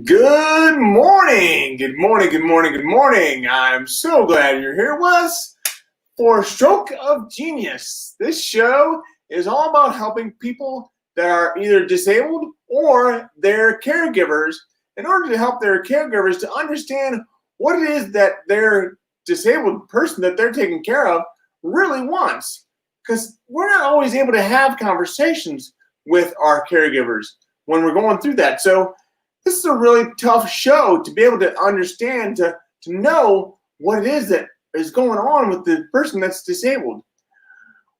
Good morning. Good morning. Good morning. Good morning. I'm so glad you're here with us for Stroke of Genius. This show is all about helping people that are either disabled or their caregivers in order to help their caregivers to understand what it is that their disabled person that they're taking care of really wants. Because we're not always able to have conversations with our caregivers when we're going through that. So this is a really tough show to be able to understand, to know what it is that is going on with the person that's disabled.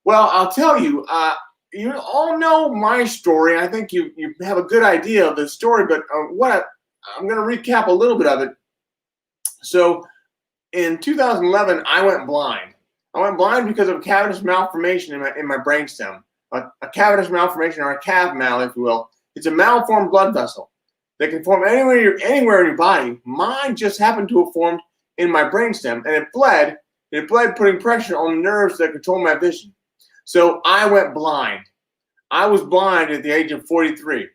Well, I'll tell you, you all know my story. I think you have a good idea of the story, but I'm going to recap a little bit of it. So in 2011, I went blind. I went blind because of a cavernous malformation in my brainstem. A cavernous malformation, or a cav mal, if you will. It's a malformed blood vessel that can form anywhere in your body. Mine just happened to have formed in my brainstem, and it bled. It bled, putting pressure on the nerves that control my vision. So I went blind. I was blind at the age of 43.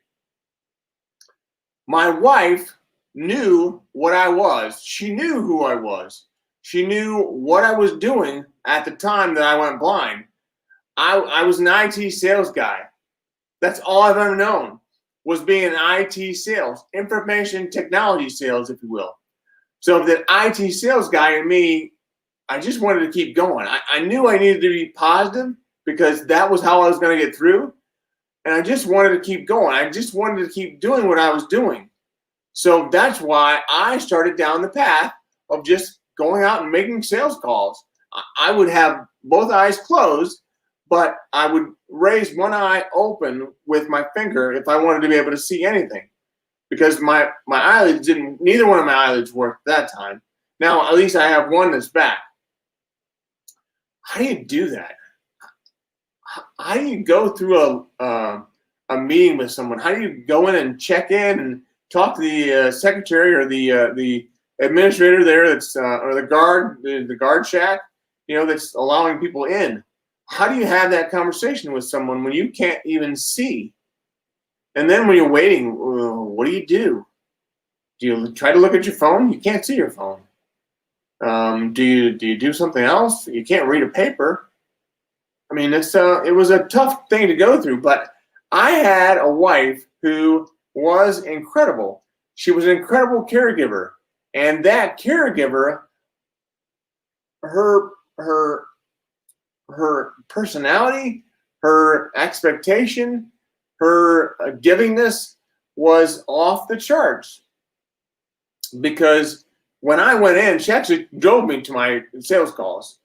My wife knew what I was. She knew who I was. She knew what I was doing at the time that I went blind. I was an IT sales guy. That's all I've ever known, was being in IT sales, information technology sales, if you will. So that IT sales guy in me, I just wanted to keep going. I knew I needed to be positive because that was how I was going to get through. And I just wanted to keep going. I just wanted to keep doing what I was doing. So that's why I started down the path of just going out and making sales calls. I would have both eyes closed, but I would raise one eye open with my finger if I wanted to be able to see anything, because my eyelids neither one of my eyelids worked at that time. Now, at least I have one that's back. How do you do that? How do you go through a meeting with someone? How do you go in and check in and talk to the secretary or the administrator there that's or the guard shack, that's allowing people in? How do you have that conversation with someone when you can't even see? And then when you're waiting, what do? Do you try to look at your phone? You can't see your phone. Do you do something else? You can't read a paper. I mean, it was a tough thing to go through, but I had a wife who was incredible. She was an incredible caregiver, and that caregiver, her personality, her expectation, her givingness was off the charts. Because when I went in, she actually drove me to my sales calls.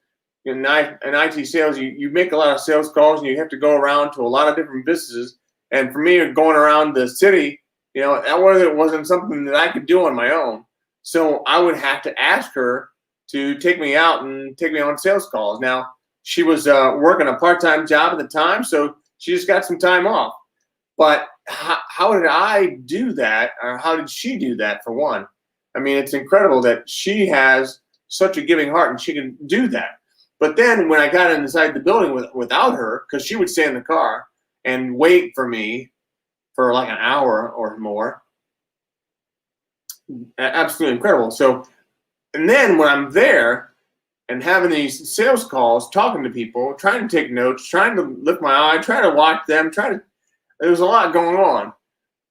In IT sales, you make a lot of sales calls, and you have to go around to a lot of different businesses. And for me, going around the city, that wasn't something that I could do on my own. So I would have to ask her to take me out and take me on sales calls. Now, she was working a part-time job at the time, so she just got some time off. But how did I do that, or how did she do that, for one? I mean, it's incredible that she has such a giving heart and she can do that. But then when I got inside the building without her, because she would stay in the car and wait for me for like an hour or more, absolutely incredible. So, and then when I'm there and having these sales calls, talking to people, trying to take notes, trying to lift my eye, trying to watch them, there was a lot going on.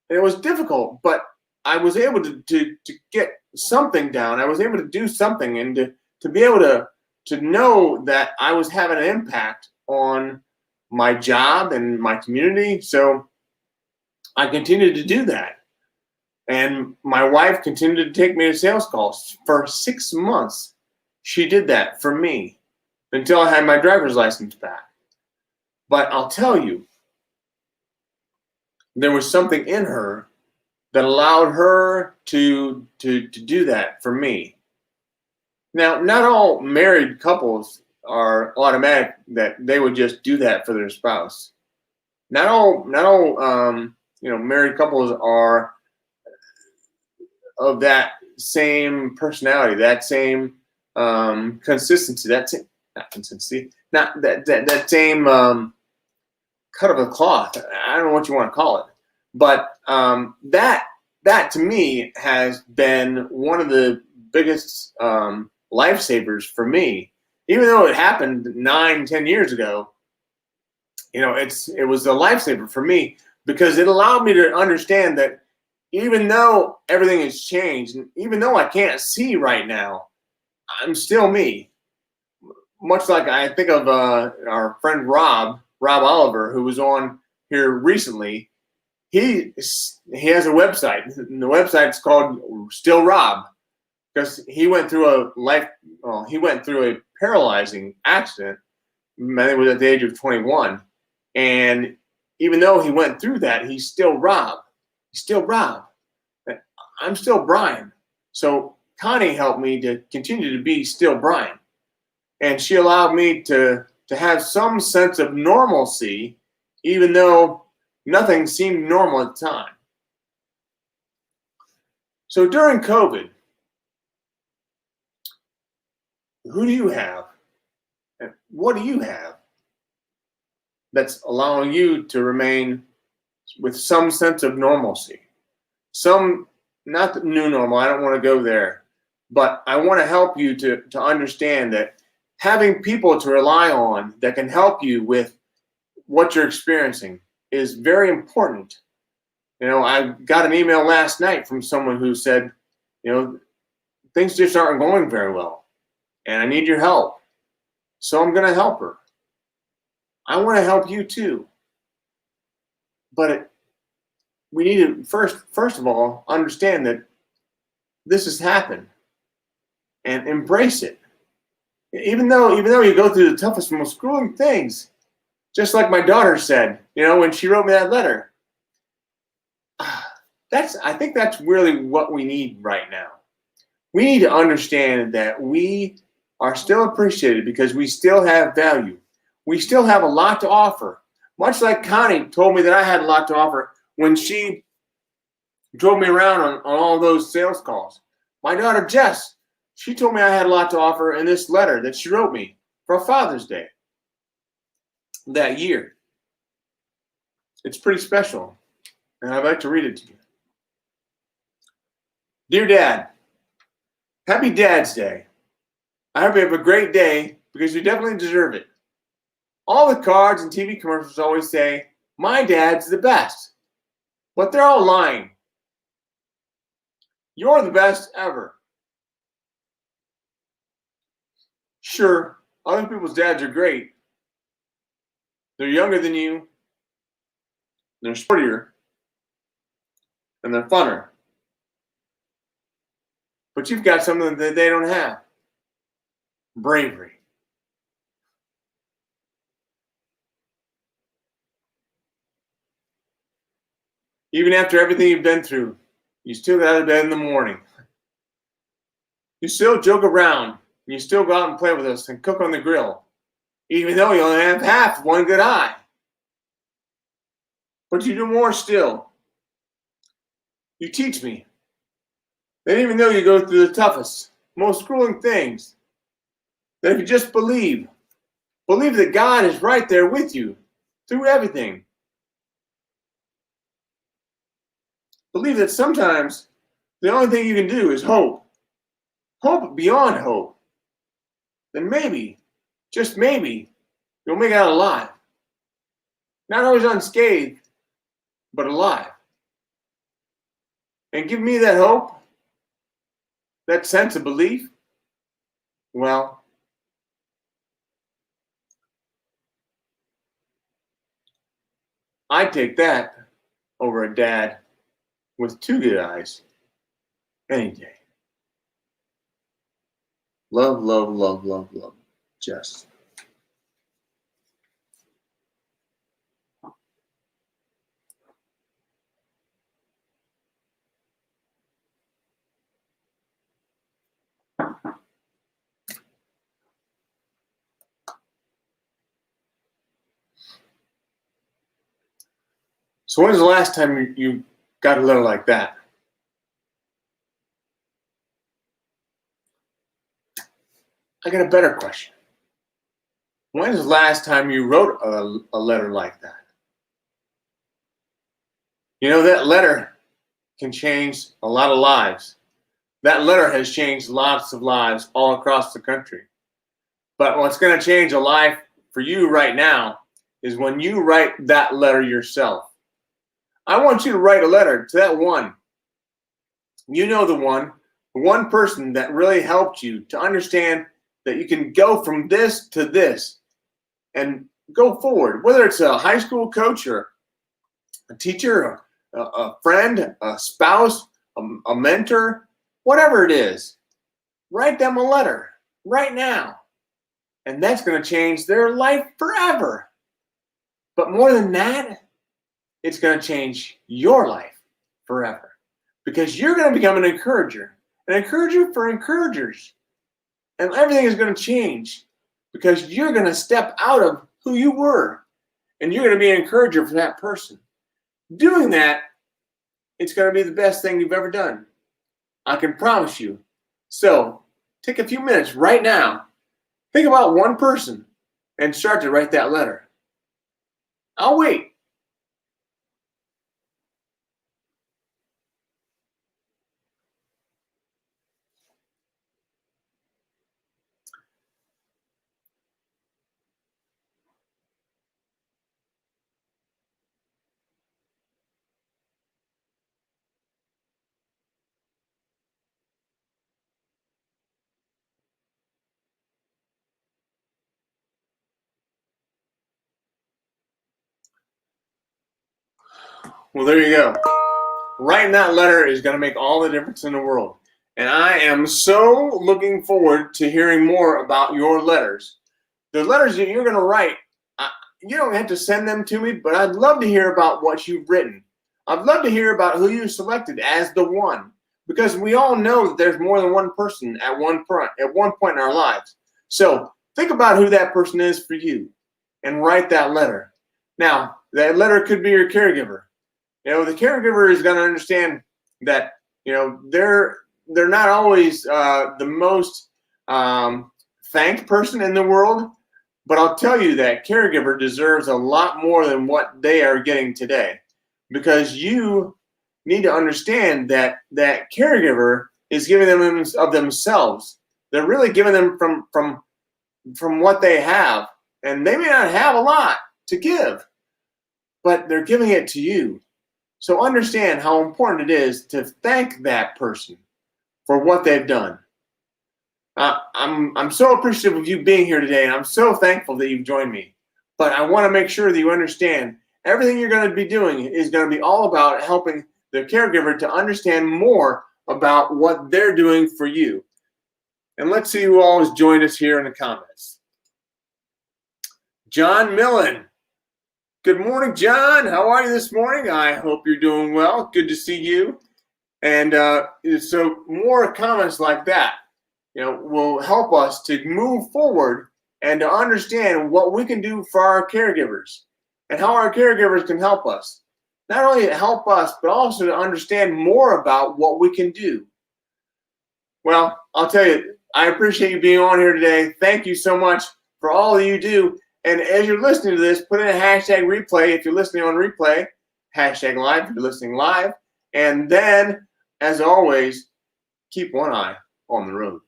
And it was difficult, but I was able to get something down. I was able to do something, and to be able to know that I was having an impact on my job and my community. So I continued to do that. And my wife continued to take me to sales calls for 6 months. She did that for me until I had my driver's license back. But I'll tell you, there was something in her that allowed her to do that for me. Now, not all married couples are automatic that they would just do that for their spouse. Not all married couples are of that same personality, that same consistency, that same cut of a cloth. I don't know what you want to call it, but that that to me has been one of the biggest lifesavers for me. Even though it happened 9, 10 years ago, it was a lifesaver for me because it allowed me to understand that even though everything has changed, and even though I can't see right now, I'm still me. Much like I think of our friend Rob Oliver, who was on here recently. He has a website, and the website's called Still Rob, because he went through a paralyzing accident. I think it was at the age of 21, and even though he went through that, he's still Rob. He's still Rob. I'm still Brian. So Connie helped me to continue to be still Brian, and she allowed me to have some sense of normalcy, even though nothing seemed normal at the time. So during COVID, who do you have? And what do you have that's allowing you to remain with some sense of normalcy? Not the new normal, I don't want to go there, but I want to help you to understand that having people to rely on that can help you with what you're experiencing is very important. I got an email last night from someone who said, things just aren't going very well, and I need your help. So I'm going to help her. I want to help you too. But we need to first of all understand that this has happened and embrace it. Even though you go through the toughest, most grueling things, just like my daughter said, when she wrote me that letter. I think that's really what we need right now. We need to understand that we are still appreciated because we still have value. We still have a lot to offer. Much like Connie told me that I had a lot to offer when she drove me around on all those sales calls. My daughter Jess, she told me I had a lot to offer in this letter that she wrote me for Father's Day that year. It's pretty special, and I'd like to read it to you. Dear Dad, happy Dad's Day. I hope you have a great day because you definitely deserve it. All the cards and TV commercials always say, my dad's the best, but they're all lying. You're the best ever. Sure, other people's dads are great. They're younger than you, they're sportier, and they're funner. But you've got something that they don't have. Bravery. Even after everything you've been through, you still get out of bed in the morning. You still joke around, and you still go out and play with us and cook on the grill, even though you only have half one good eye. But you do more still. You teach me that even though you go through the toughest, most grueling things, that if you just believe that God is right there with you through everything. Believe that sometimes the only thing you can do is hope. Hope beyond hope. Then maybe, just maybe, you'll make it out alive. Not always unscathed, but alive. And give me that hope, that sense of belief. Well, I'd take that over a dad with two good eyes any day. Love, love, love, love, love. Jess. So when was the last time you got a letter like that? I got a better question. When was the last time you wrote a letter like that? That letter can change a lot of lives. That letter has changed lots of lives all across the country. But what's going to change a life for you right now is when you write that letter yourself. I want you to write a letter to that one. You know the one person that really helped you to understand that you can go from this to this and go forward, whether it's a high school coach or a teacher, a friend, a spouse, a mentor, whatever it is. Write them a letter right now, and that's going to change their life forever. But more than that, it's going to change your life forever, because you're going to become an encourager for encouragers. And everything is going to change because you're going to step out of who you were, and you're going to be an encourager for that person. Doing that, it's going to be the best thing you've ever done. I can promise you. So take a few minutes right now. Think about one person and start to write that letter. I'll wait. Well, there you go. Writing that letter is going to make all the difference in the world. And I am so looking forward to hearing more about your letters. The letters that you're going to write, you don't have to send them to me, but I'd love to hear about what you've written. I'd love to hear about who you selected as the one, because we all know that there's more than one person at one point in our lives. So think about who that person is for you and write that letter. Now, that letter could be your caregiver. The caregiver is going to understand that, they're not always the most thanked person in the world, but I'll tell you that caregiver deserves a lot more than what they are getting today, because you need to understand that that caregiver is giving them of themselves. They're really giving them from what they have, and they may not have a lot to give, but they're giving it to you. So understand how important it is to thank that person for what they've done. I'm so appreciative of you being here today, and I'm so thankful that you've joined me. But I want to make sure that you understand everything you're going to be doing is going to be all about helping the caregiver to understand more about what they're doing for you. And let's see who all has joined us here in the comments. John Millen. Good morning, John. How are you this morning? I hope you're doing well. Good to see you. And so more comments like that, will help us to move forward and to understand what we can do for our caregivers and how our caregivers can help us. Not only help us, but also to understand more about what we can do. Well, I'll tell you, I appreciate you being on here today. Thank you so much for all that you do. And as you're listening to this, put in a hashtag replay if you're listening on replay, hashtag live if you're listening live. And then, as always, keep one eye on the road.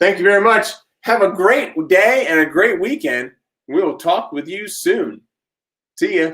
Thank you very much. Have a great day and a great weekend. We will talk with you soon. See ya.